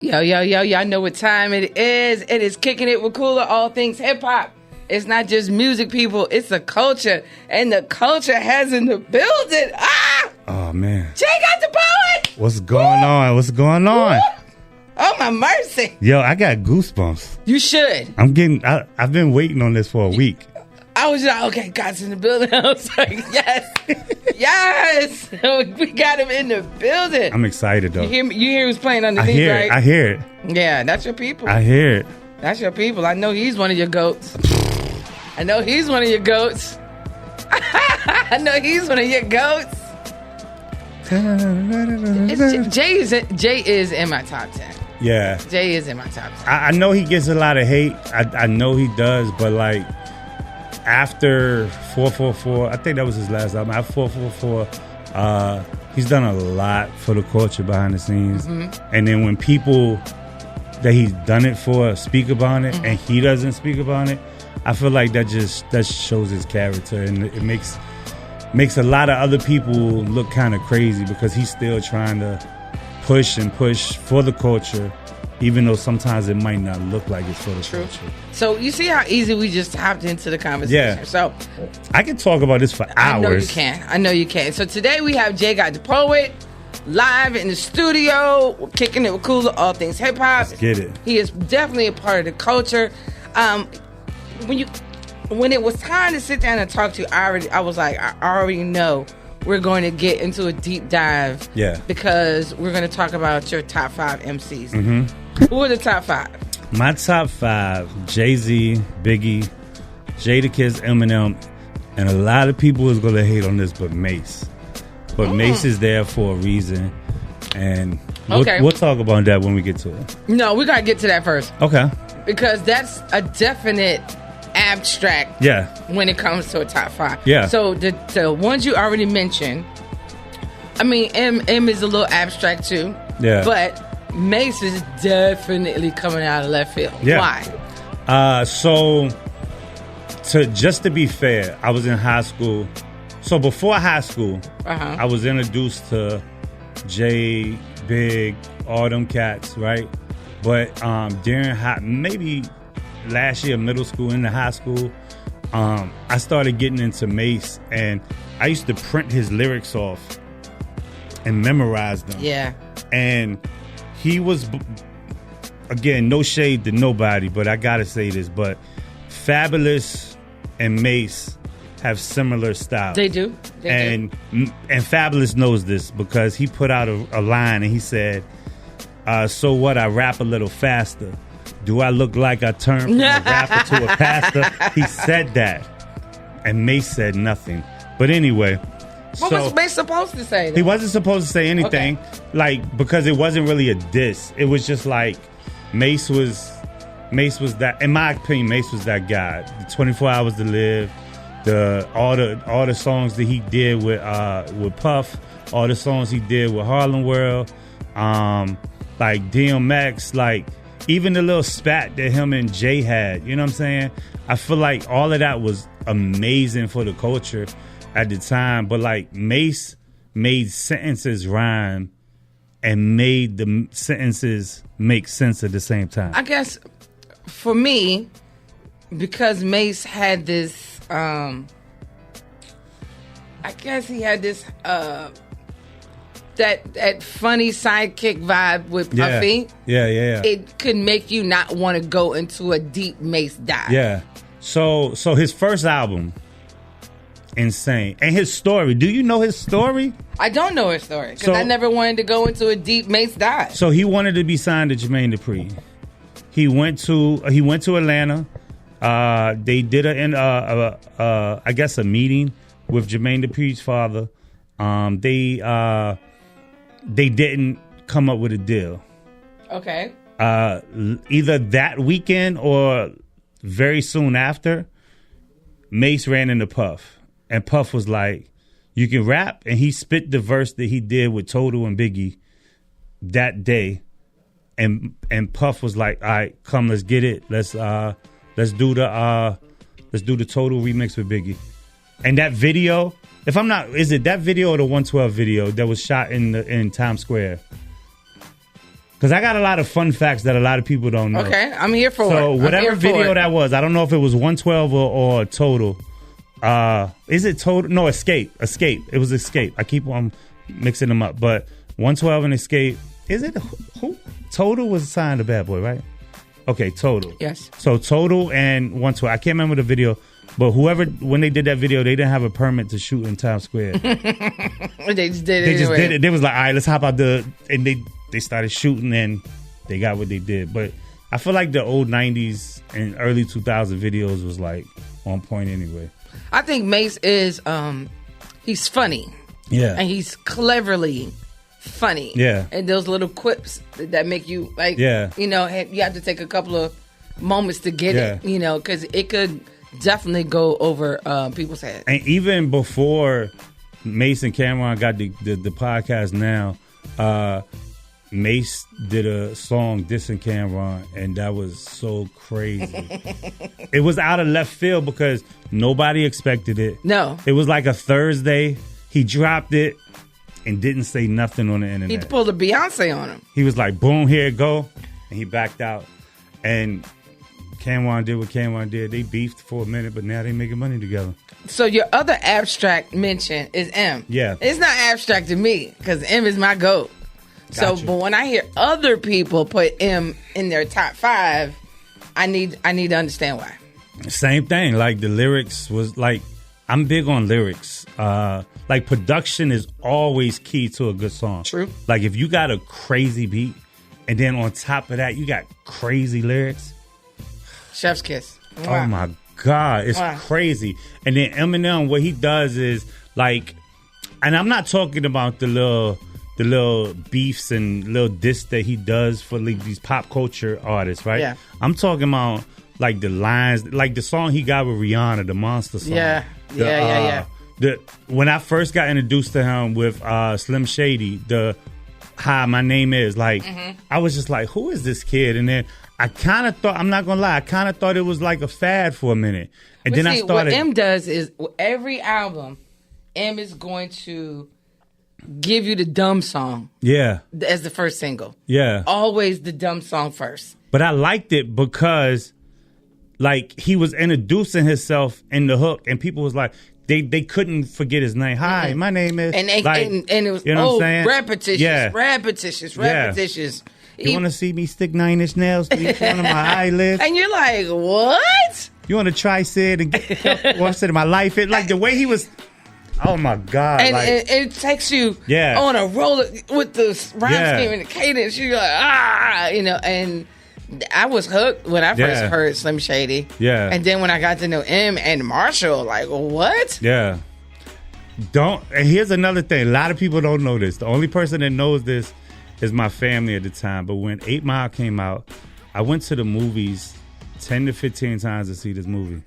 Yo, y'all know what time it is. It is Kicking It with Kula, all things hip-hop. It's not just music, people. It's a culture. And the culture has in the building. Ah! Oh, man. Got the Poet! What's going on? What's going on? Woo! Oh, my mercy. Yo, I got goosebumps. You should. I've been waiting on this for a week. I was like, okay, God's in the building. I was like, yes. Yes. We got him in the building. I'm excited, though. You hear who's playing underneath, right? I hear it. Yeah, that's your people. I hear it. That's your people. I know he's one of your goats. I know he's one of your goats. I know he's one of your goats. Jay is in my top 10. Yeah. Jay is in my top 10. I know he gets a lot of hate. I know he does, but like after 444, I think that was his last album. After 444, he's done a lot for the culture behind the scenes. Mm-hmm. And then when people that he's done it for speak about it, mm-hmm. and he doesn't speak about it, I feel like that shows his character, and it makes a lot of other people look kind of crazy because he's still trying to push for the culture, even though sometimes it might not look like it's for the culture. So you see how easy we just hopped into the conversation. Yeah. So I can talk about this for hours. I know you can. So today we have Got The Poet live in the studio, Kicking It with Kula, all things hip hop. Let's get it. He is definitely a part of the culture. When it was time to sit down and talk to you, I was like, I already know we're going to get into a deep dive. Yeah. Because we're going to talk about your top 5 MCs. Mm-hmm. Who are the top 5? My top 5: Jay-Z, Biggie, Jadakiss, Eminem, and a lot of people is going to hate on this, but Mace. But Mace is there for a reason, and we'll talk about that when we get to it. No, we got to get to that first. Okay. Because that's a definite abstract when it comes to a top 5. Yeah. So the ones you already mentioned, I mean, M is a little abstract too. Yeah. But Mace is definitely coming out of left field. Yeah. Why? Just to be fair, I was in high school. So before high school, I was introduced to Jay, Big, all them cats, right? But during maybe last year, middle school into high school, I started getting into Mace, and I used to print his lyrics off and memorize them. Yeah. And he was, again, no shade to nobody, but I gotta say this, but Fabulous and Mace have similar styles. They do. And Fabulous knows this because he put out a line and he said, so what, I rap a little faster. Do I look like I turned from a rapper to a pastor? He said that. And Mace said nothing. But anyway. What was Mace supposed to say? He wasn't supposed to say anything. Okay. Because it wasn't really a diss. It was just like Mace was that, in my opinion, Mace was that guy. The 24 Hours to Live, all the songs that he did with Puff, all the songs he did with Harlem World, like DMX, like even the little spat that him and Jay had, you know what I'm saying? I feel like all of that was amazing for the culture at the time. But like Mace made sentences rhyme and made the sentences make sense at the same time. I guess for me, because Mace had this, that funny sidekick vibe with Puffy. Yeah. It could make you not want to go into a deep Mace dive. Yeah. So his first album, insane. And his story. Do you know his story? I don't know his story because I never wanted to go into a deep Mace dive. So he wanted to be signed to Jermaine Dupri. He went to Atlanta. They did I guess a meeting with Jermaine Dupri's father. They didn't come up with a deal. Okay. Either that weekend or very soon after, Mace ran into Puff. And Puff was like, you can rap? And he spit the verse that he did with Total and Biggie that day. And Puff was like, all right, come, let's get it. Let's do the Total remix with Biggie. And that video, if I'm not, is it that video or the 112 video that was shot in Times Square? Because I got a lot of fun facts that a lot of people don't know. Okay, I'm here for it. So whatever video that was, I don't know if it was 112 or Total. Is it Total? No, Escape. It was Escape. I keep on mixing them up. But 112 and Escape. Is it who? Total was signed to Bad Boy, right? Okay, Total. Yes. So Total and 112. I can't remember the video. But when they did that video, they didn't have a permit to shoot in Times Square. They just did it. They just did it. They was like, all right, let's hop out and they started shooting and they got what they did. But I feel like the old 90s and early 2000 videos was like on point anyway. I think Mace is, he's funny. Yeah. And he's cleverly funny. Yeah. And those little quips that make you like, you have to take a couple of moments to get it, because it could definitely go over people's heads. And even before Mace and Cameron got the podcast now, Mace did a song dissing Cameron, and that was so crazy. It was out of left field because nobody expected it. No. It was like a Thursday. He dropped it and didn't say nothing on the internet. He pulled a Beyonce on him. He was like, boom, here it go. And he backed out. And Cameron did what Cameron did. They beefed for a minute, but now they making money together. So your other abstract mention is M. Yeah. It's not abstract to me because M is my GOAT. Gotcha. So, but when I hear other people put M in their top 5, I need to understand why. Same thing. Like the lyrics was like, I'm big on lyrics. Like production is always key to a good song. True. Like if you got a crazy beat and then on top of that you got crazy lyrics. Chef's kiss. Wow. Oh my God, it's crazy. And then Eminem, what he does is like, and I'm not talking about the little beefs and little diss that he does for like these pop culture artists, right? Yeah. I'm talking about like the lines, like the song he got with Rihanna, the Monster song. Yeah. When I first got introduced to him with Slim Shady, the Hi, My Name Is, like, I was just like, who is this kid? And then I kind of thought, I'm not going to lie, I kind of thought it was like a fad for a minute. And then I started. What M does is every album, M is going to give you the dumb song. Yeah. As the first single. Yeah. Always the dumb song first. But I liked it because, like, he was introducing himself in the hook, and people was like, they couldn't forget his name. Hi, my name is. And it was, you know what I'm saying? repetitious. You want to see me stick 9-inch nails to each one of my eyelids? And you're like, what? You want to try Sid and get one Sid in my life? It like the way he was. Oh my God! And like, it takes you on a roller with the rhyme scheme and the cadence. You're like, and I was hooked when I first heard Slim Shady. Yeah. And then when I got to know M and Marshall, like, what? Yeah. And here's another thing. A lot of people don't know this. The only person that knows this is my family at the time. But when 8 Mile came out, I went to the movies 10 to 15 times to see this movie.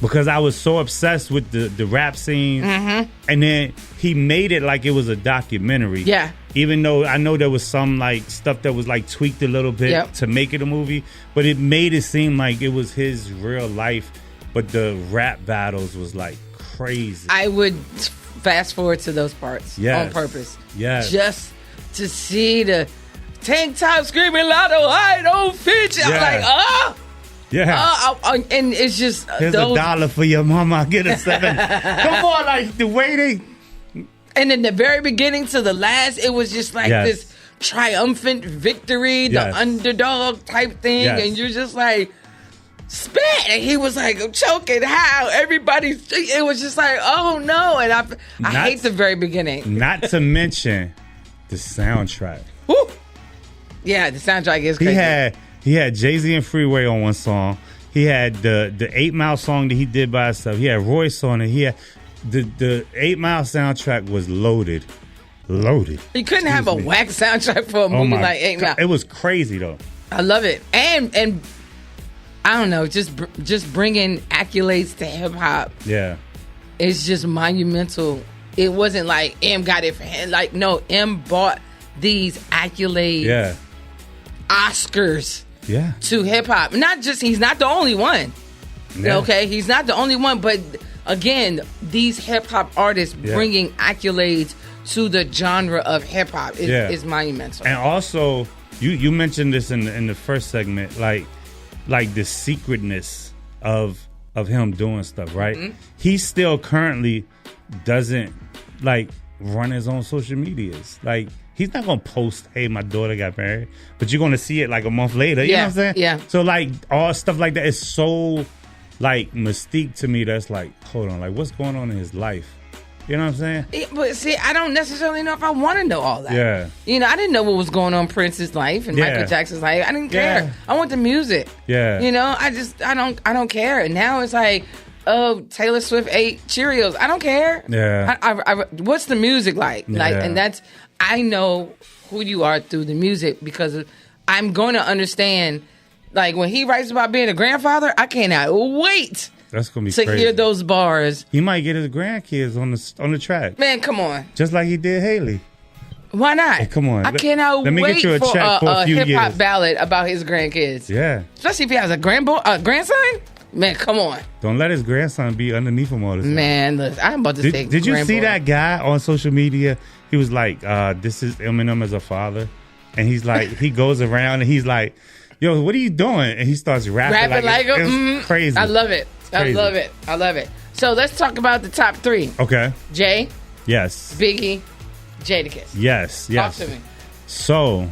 Because I was so obsessed with the rap scene. Mm-hmm. And then he made it like it was a documentary. Yeah. Even though I know there was some like stuff that was like tweaked a little bit to make it a movie. But it made it seem like it was his real life. But the rap battles was like crazy. I would fast forward to those parts on purpose. Yes. Just to see the tank top screaming Lotto, I don't fit you. I'm like, oh. Yeah. And it's just here's $1 for your mama. I'll get a 7. Come on, like the way they. And in the very beginning to the last, it was just like this triumphant victory, the underdog type thing, and you're just like, spit. And he was like, I'm choking. How? Everybody's. It was just like, oh no. And I hate the very beginning. Not to mention the soundtrack. Woo. Yeah, the soundtrack is crazy. He had Jay-Z and Freeway on one song. He had the 8 Mile song that he did by himself. He had Royce on it. He had the 8 Mile soundtrack was loaded. You couldn't have a whack soundtrack for a movie like 8 Mile. It was crazy though. I love it. And I don't know, just bringing accolades to hip hop. Yeah. It's just monumental. It wasn't like M got it for him. Like, no, M bought these accolades. Yeah. Oscars. To hip hop. He's not the only one. Yeah. Okay, he's not the only one, but again, these hip hop artists bringing accolades to the genre of hip hop is monumental. And also, You mentioned this in the first segment, like the secretness of him doing stuff, right? Mm-hmm. He still currently doesn't like run his own social medias. Like he's not gonna post, "Hey, my daughter got married," but you're gonna see it like a month later. You know what I'm saying? Yeah. So like all stuff like that is so like mystique to me. That's like, hold on, like what's going on in his life? You know what I'm saying? But see, I don't necessarily know if I want to know all that. Yeah. You know, I didn't know what was going on in Prince's life and Michael Jackson's life. I didn't care. I want the music. Yeah. You know, I don't care. And now it's like, oh, Taylor Swift ate Cheerios. I don't care. Yeah. I what's the music like? Yeah. Like, and that's, I know who you are through the music because I'm going to understand. Like when he writes about being a grandfather, I cannot wait. That's gonna be to crazy. hear those bars. He might get his grandkids on the track. Man, come on. Just like he did Haley. Why not? Hey, come on. I cannot let me wait get you a for check for a few hip hop years. ballad about his grandkids. Yeah. Especially if he has a grandson. Man, come on. Don't let his grandson be underneath him all the time. Man, look, I'm about to say. Did you see that guy on social media? He was like, "This is Eminem as a father," and he's like, he goes around and he's like, "Yo, what are you doing?" And he starts rapping like it's crazy. I love it. I love it. So let's talk about the top three. Okay. Jay. Yes. Biggie. Jadakiss. Yes. Talk to me. So,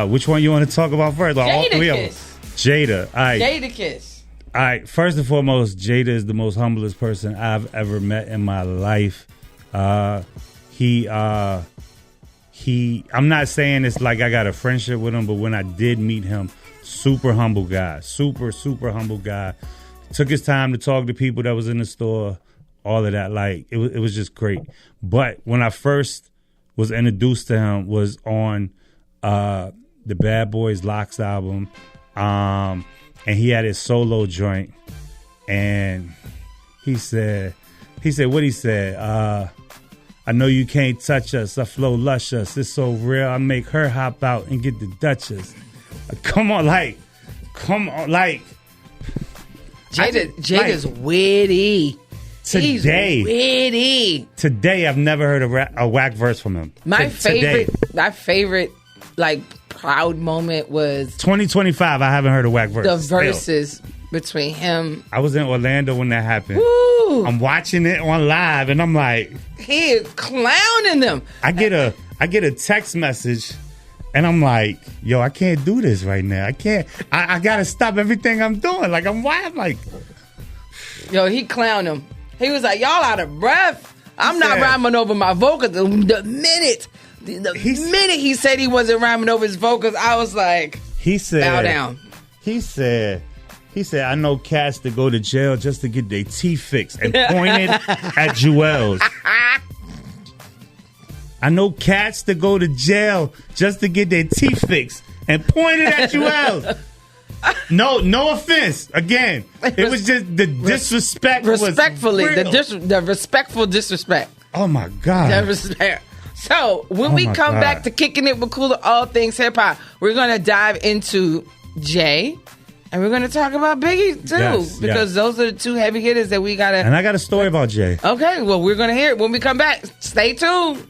which one you want to talk about first? All three of them. Jada. All right. Jadakiss. All right. First and foremost, Jada is the most humblest person I've ever met in my life. I'm not saying it's like I got a friendship with him, but when I did meet him, super humble guy. Super humble guy. Took his time to talk to people that was in the store, all of that. Like, it was just great. But when I first was introduced to him was on the Bad Boys Locks album. And he had his solo joint. And he said, what he said? I know you can't touch us. I flow luscious. It's so real. I make her hop out and get the Duchess. Come on. Jada's witty. He's witty. Today, I've never heard a whack verse from him. My favorite, like, proud moment was 2025. I haven't heard a whack verse. The verses between him. I was in Orlando when that happened. Woo. I'm watching it on live, and I'm like, he is clowning them. I get a text message. And I'm like, yo, I can't do this right now. I can't. I gotta stop everything I'm doing. Like I'm like, yo, he clowned him. He was like, y'all out of breath. I'm not rhyming over my vocals. The minute he said he wasn't rhyming over his vocals, I was like, bow down. He said, I know cats that go to jail just to get their teeth fixed, and pointed at Jewels. I know cats that go to jail just to get their teeth fixed, and pointed at Jewels. No offense. Again, it was just the disrespect. Respectfully, was the respectful disrespect. Oh my God. The respect. So when we come back to Kicking It with Kula, all things hip hop, we're gonna dive into Jay. And we're going to talk about Biggie, too, because those are the two heavy hitters that we got to... And I got a story about Jay. Okay, well, we're going to hear it when we come back. Stay tuned.